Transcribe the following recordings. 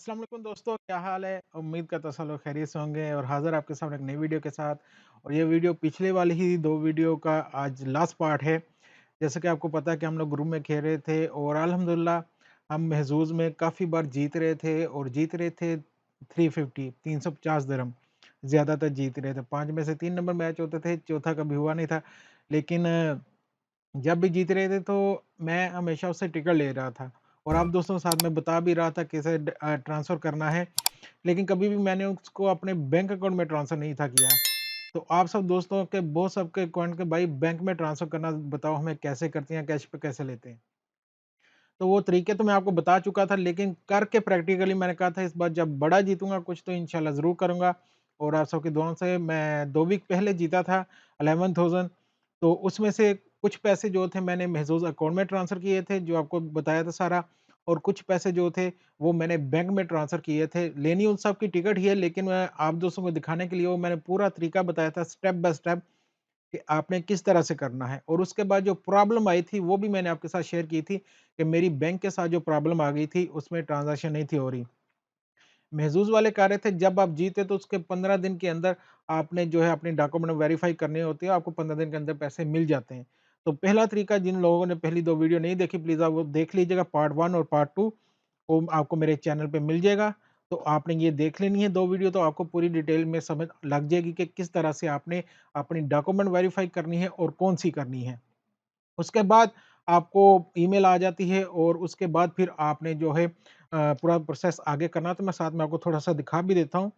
अस्सलाम वालेकुम दोस्तों, क्या हाल है? उम्मीद करता सब लोग खैरियत से होंगे और हाज़िर आपके सामने एक नई वीडियो के साथ। और ये वीडियो पिछले वाली ही 2 वीडियो का आज लास्ट पार्ट है। जैसे कि आपको पता है कि हम लोग ग्रुप में खेल रहे थे और अल्हम्दुलिल्लाह हम महज़ूज़ में काफ़ी बार जीत रहे थे और जीत रहे थे 350 350 दिरहम, ज़्यादातर जीत रहे थे। 5 में से 3 नंबर मैच होते थे, चौथा कभी हुआ नहीं था। लेकिन जब भी जीत रहे थे तो मैं हमेशा उससे टिकट ले रहा था और आप दोस्तों के साथ में बता भी रहा था कैसे ट्रांसफ़र करना है, लेकिन कभी भी मैंने उसको अपने बैंक अकाउंट में ट्रांसफ़र नहीं था किया। तो आप सब दोस्तों के बहुत सबके अकाउंट के भाई बैंक में ट्रांसफ़र करना बताओ हमें कैसे करते हैं, कैश पे कैसे लेते हैं? तो वो तरीके तो मैं आपको बता चुका था, लेकिन करके प्रैक्टिकली मैंने कहा था इस बार जब बड़ा जीतूँगा कुछ तो इंशाल्लाह ज़रूर करूँगा। और आप सबकी दुआओं से मैं 2 वीक पहले जीता था 11,000। तो उसमें से कुछ पैसे जो थे मैंने महज़ूज़ अकाउंट में ट्रांसफ़र किए थे, जो आपको बताया था सारा। और कुछ पैसे जो थे वो मैंने बैंक में ट्रांसफ़र किए थे। लेनी उन सब की टिकट ही है, लेकिन मैं आप दोस्तों को दिखाने के लिए वो मैंने पूरा तरीका बताया था स्टेप बाय स्टेप कि आपने किस तरह से करना है। और उसके बाद जो प्रॉब्लम आई थी वो भी मैंने आपके साथ शेयर की थी कि मेरी बैंक के साथ जो प्रॉब्लम आ गई थी उसमें ट्रांज़ैक्शन नहीं थी हो रही। महज़ूज़ वाले कह रहे थे जब आप जीते तो उसके 15 दिन के अंदर आपने जो है अपनी डॉक्यूमेंट वेरीफ़ाई करनी होती है, आपको 15 दिन के अंदर पैसे मिल जाते हैं। तो पहला तरीका जिन लोगों ने पहली 2 वीडियो नहीं देखी प्लीज़ आप वो देख लीजिएगा, पार्ट 1 और पार्ट 2 वो आपको मेरे चैनल पे मिल जाएगा। तो आपने ये देख लेनी है 2 वीडियो, तो आपको पूरी डिटेल में समझ लग जाएगी कि किस तरह से आपने अपनी डॉक्यूमेंट वेरीफ़ाई करनी है और कौन-सी करनी है। उसके बाद आपको ईमेल आ जाती है और उसके बाद फिर आपने जो है पूरा प्रोसेस आगे करना। तो मैं साथ में आपको थोड़ा-सा दिखा भी देता हूँ।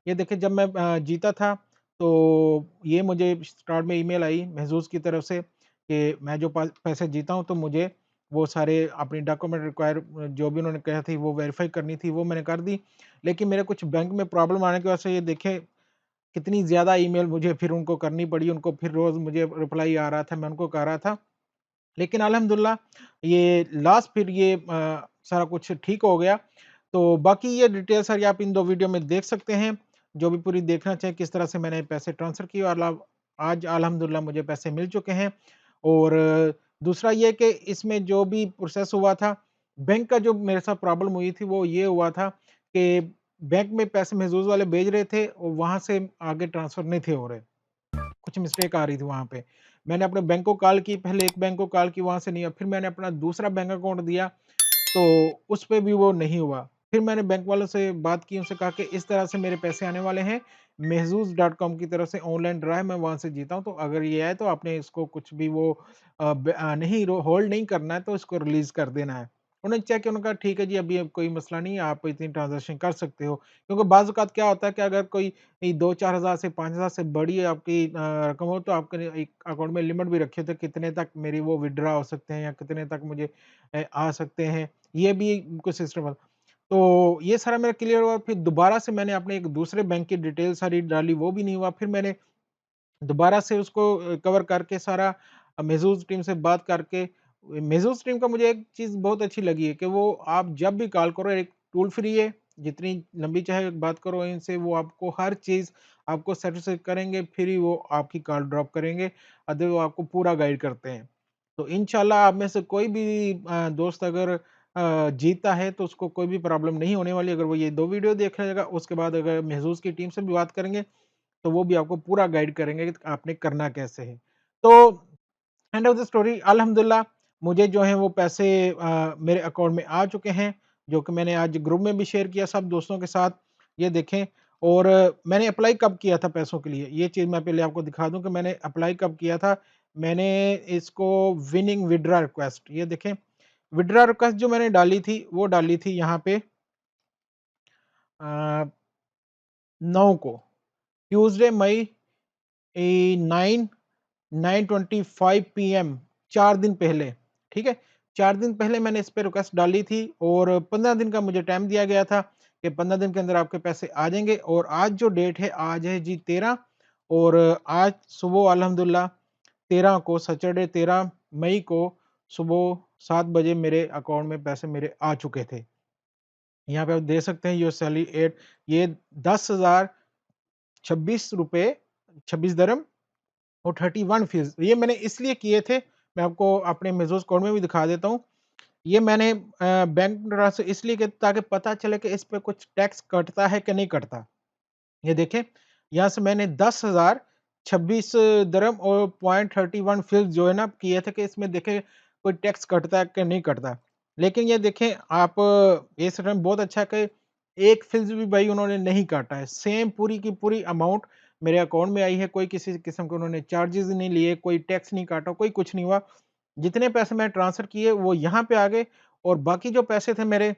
ये देखिए जब मैं जीता था तो ये मुझे स्टार्ट में ईमेल आई महज़ूज़ की तरफ से कि मैं जो पैसे जीता हूँ तो मुझे वो सारे अपनी डॉक्यूमेंट रिक्वायर जो भी उन्होंने कहा थी वो वेरीफ़ाई करनी थी, वो मैंने कर दी। लेकिन मेरे कुछ बैंक में प्रॉब्लम आने की वजह से ये देखें कितनी ज़्यादा ईमेल मुझे फिर उनको करनी पड़ी। उनको फिर रोज़ मुझे रिप्लाई आ रहा था, मैं उनको कर रहा था। लेकिन अल्हम्दुलिल्लाह ये लास्ट फिर ये सारा कुछ ठीक हो गया। तो बाकी ये डिटेल सारी आप इन 2 वीडियो में देख सकते हैं। जो भी पूरी देखना चाहें किस तरह से मैंने पैसे ट्रांसफ़र किए और आज अल्हम्दुलिल्लाह मुझे पैसे मिल चुके हैं। और दूसरा ये कि इसमें जो भी प्रोसेस हुआ था, बैंक का जो मेरे साथ प्रॉब्लम हुई थी वो ये हुआ था कि बैंक में पैसे महज़ूज़ वाले भेज रहे थे और वहाँ से आगे ट्रांसफ़र नहीं थे हो रहे। कुछ मिस्टेक आ रही थी वहाँ पे। मैंने अपने बैंक को कॉल की, पहले एक बैंक को कॉल की, वहाँ से नहीं हुआ। फिर मैंने अपना दूसरा बैंक अकाउंट दिया, तो उस पे भी वो नहीं हुआ। फिर मैंने बैंक वालों से बात की, उनसे कहा कि इस तरह से मेरे पैसे आने वाले हैं, महज़ूज़.com की तरफ से ऑनलाइन ड्रा है, मैं वहाँ से जीता हूँ, तो अगर ये आए तो आपने इसको कुछ भी वो नहीं रो होल्ड नहीं करना है, तो इसको रिलीज़ कर देना है। उन्होंने चेक किया, उन्होंने कहा ठीक है जी, अभी अब कोई मसला नहीं है, आप इतनी ट्रांज़ैक्शन कर सकते हो। क्योंकि बाज़ औक़ात क्या होता है कि अगर कोई 2-4 हज़ार से 5 हज़ार से बड़ी आपकी रकम हो, तो आपके एक अकाउंट में लिमिट भी रखी होती है, कितने तक मेरी वो विथड्रॉ हो सकते हैं या कितने तक मुझे आ सकते हैं। ये भी कुछ सिस्टम है। तो ये सारा मेरा क्लियर हुआ, फिर दोबारा से मैंने अपने एक दूसरे बैंक की डिटेल सारी डाली, वो भी नहीं हुआ। फिर मैंने दोबारा से उसको कवर करके सारा महज़ूज़ टीम से बात करके महज़ूज़ टीम का मुझे एक चीज़ बहुत अच्छी लगी है कि वो आप जब भी कॉल करो एक टोल फ्री है, जितनी लंबी चाहे बात करो इनसे, वो आपको हर चीज़ आपको सैटिस्फाई करेंगे, फिर ही वो आपकी कॉल ड्रॉप करेंगे, अदर वो आपको पूरा गाइड करते हैं। तो इंशाल्लाह आप में से कोई भी दोस्त अगर जीतता है तो उसको कोई भी प्रॉब्लम नहीं होने वाली, अगर वो ये 2 वीडियो देख लेगा, उसके बाद अगर महज़ूज़ की टीम से भी बात करेंगे तो वो भी आपको पूरा गाइड करेंगे कि आपने करना कैसे है। तो एंड ऑफ द स्टोरी अल्हम्दुलिल्लाह मुझे जो है वो पैसे मेरे अकाउंट में आ चुके हैं, जो कि मैंने आज ग्रुप में भी शेयर किया सब दोस्तों के साथ। ये देखें। और मैंने अप्लाई कब किया था पैसों के लिए, ये चीज़ मैं पहले आपको दिखा दूँ कि मैंने अप्लाई कब किया था। मैंने इसको विनिंग विथड्रॉ रिक्वेस्ट, ये देखें, विथड्रॉ रिक्वेस्ट जो मैंने डाली थी, वो डाली थी यहाँ पे अ, 9 को, ट्यूसडे मई 9 9:25 पीएम, 4 दिन पहले, ठीक है? 4 दिन पहले मैंने इस पे रिक्वेस्ट डाली थी और 15 दिन का मुझे टाइम दिया गया था कि 15 दिन के अंदर आपके पैसे आ जाएँगे। और आज जो डेट है, आज है जी 13। और आज सुबह अल्हम्दुलिल्लाह 13 को, सैटरडे 13 मई को सुबह 7 बजे मेरे अकाउंट में पैसे मेरे आ चुके थे। यहाँ पे आप देख सकते हैं योर सैलरी एट, ये 10,026 रुपए 26 दिरहम और 31 फ़ीस, ये मैंने इसलिए किए थे, मैं आपको अपने मेज़ोज़ कोड में भी दिखा देता हूँ। ये मैंने बैंक ट्रांसफर इसलिए किया ताकि पता चले कि इस पे कुछ टैक्स कटता है कि नहीं कटता। ये देखें, यहाँ से मैंने 10,026 दिरहम और 0.31 फ़िल्स जो है ना किए थे कि इसमें देखें कोई टैक्स कटता है कि नहीं कटता। लेकिन ये देखें आप इस टाइम बहुत अच्छा है कि 1 फ़िल्स भी भाई उन्होंने नहीं काटा है। सेम पूरी की पूरी अमाउंट मेरे अकाउंट में आई है, कोई किसी किस्म के उन्होंने चार्जेज़ नहीं लिए, कोई टैक्स नहीं काटा, कोई कुछ नहीं हुआ। जितने पैसे मैंने ट्रांसफ़र किए वो यहाँ पे आ गए और बाकी जो पैसे थे मेरे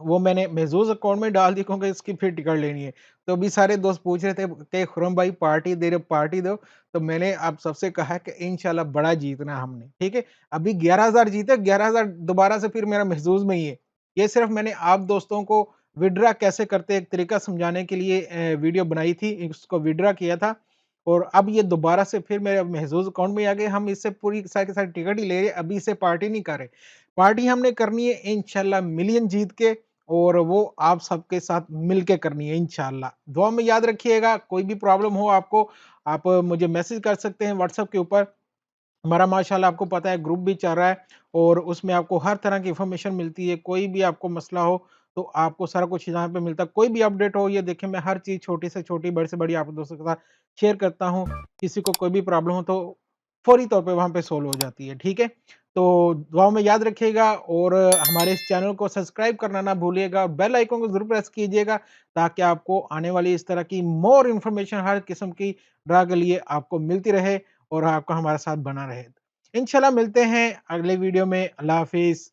वो मैंने महज़ूज़ अकाउंट में डाल दी क्योंकि इसकी फिर टिकट लेनी है। तो अभी सारे दोस्त पूछ रहे थे कि खुरम भाई पार्टी दो, तो मैंने आप सबसे कहा है कि इंशाल्लाह बड़ा जीतना है हमने, ठीक है? अभी 11,000 जीते, 11,000 दोबारा से फिर मेरा महज़ूज़ में ही है। ये सिर्फ़ मैंने आप दोस्तों को विथड्रॉ कैसे करते हैं एक तरीका समझाने के लिए वीडियो बनाई थी, इसको विथड्रॉ किया था और अब ये दोबारा से फिर मेरे महज़ूज़ अकाउंट में आ गए। हम इससे पूरी की सारी टिकट ही ले रहे हैं, अभी इससे पार्टी नहीं कर रहे। पार्टी हमने करनी है इंशाल्लाह मिलियन जीत के और वो आप सबके साथ मिलके करनी है इंशाल्लाह। दुआ में याद रखिएगा, कोई भी प्रॉब्लम हो आपको, आप मुझे मैसेज कर सकते हैं व्हाट्सएप के ऊपर। हमारा माशाल्लाह आपको पता है ग्रुप भी चल रहा है और उसमें आपको हर तरह की इन्फॉर्मेशन मिलती है। कोई भी आपको मसला हो तो आपको सारा कुछ यहाँ पे मिलता है। कोई भी अपडेट हो ये देखिए मैं हर चीज़ छोटी से छोटी, बड़ी से बड़ी आप दोस्तों के साथ शेयर करता हूँ। किसी को कोई भी प्रॉब्लम हो तो फौरी तौर पे वहाँ पे सॉल्व हो जाती है, ठीक है? तो दुआओं में याद रखिएगा और हमारे इस चैनल को सब्सक्राइब करना ना भूलिएगा और बेल आइकन को ज़रूर प्रेस कीजिएगा ताकि आपको आने वाली इस तरह की मोर इन्फॉर्मेशन हर किस्म की ड्रा के लिए आपको मिलती रहे और आपका हमारे साथ बना रहे। इंशाल्लाह मिलते हैं अगले वीडियो में। अल्लाह हाफ़िज़।